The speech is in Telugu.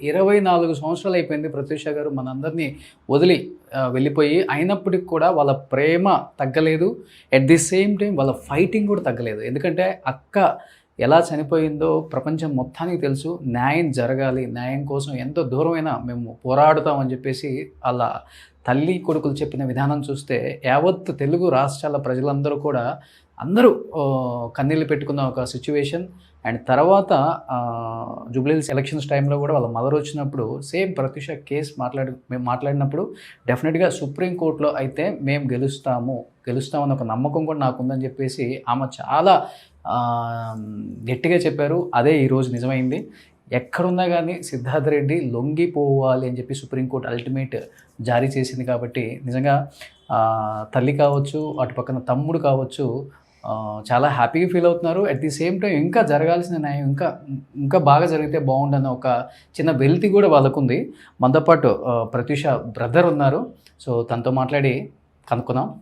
24 సంవత్సరాలు అయిపోయింది ప్రత్యూష గారు మనందరినీ వదిలి వెళ్ళిపోయి. అయినప్పటికి కూడా వాళ్ళ ప్రేమ తగ్గలేదు. ఎట్ ది సేమ్ టైం వాళ్ళ ఫైటింగ్ కూడా తగ్గలేదు. ఎందుకంటే అక్క ఎలా చనిపోయిందో ప్రపంచం మొత్తానికి తెలుసు. న్యాయం జరగాలి, న్యాయం కోసం ఎంతో దూరమైనా మేము పోరాడుతామని చెప్పేసి వాళ్ళ తల్లి కొడుకులు చెప్పిన విధానం చూస్తే యావత్ తెలుగు రాష్ట్రాల ప్రజలందరూ కూడా అందరూ కన్నీళ్ళు పెట్టుకున్న ఒక సిచ్యువేషన్. అండ్ తర్వాత జూబ్లీహిల్స్ ఎలక్షన్స్ టైంలో కూడా వాళ్ళ మదర్ వచ్చినప్పుడు సేమ్ ప్రత్యూష కేసు మేము మాట్లాడినప్పుడు డెఫినెట్గా సుప్రీంకోర్టులో అయితే మేము గెలుస్తామన్న ఒక నమ్మకం కూడా నాకుందని చెప్పేసి ఆమె చాలా గట్టిగా చెప్పారు. అదే ఈరోజు నిజమైంది. ఎక్కడున్నా కానీ సిద్ధార్థ రెడ్డి లొంగిపోవాలి అని చెప్పి సుప్రీంకోర్టు అల్టిమేట్ జారీ చేసింది. కాబట్టి నిజంగా తల్లి కావచ్చు, అటు పక్కన తమ్ముడు కావచ్చు, చాలా హ్యాపీగా ఫీల్ అవుతున్నారు. అట్ ది సేమ్ టైం ఇంకా జరగాల్సిన న్యాయం ఇంకా బాగా జరిగితే బాగుండన్న ఒక చిన్న వెలితి కూడా వాళ్ళకుంది. మనతో పాటు ప్రత్యూష బ్రదర్ ఉన్నారు. సో తనతో మాట్లాడి కనుక్కుందాం.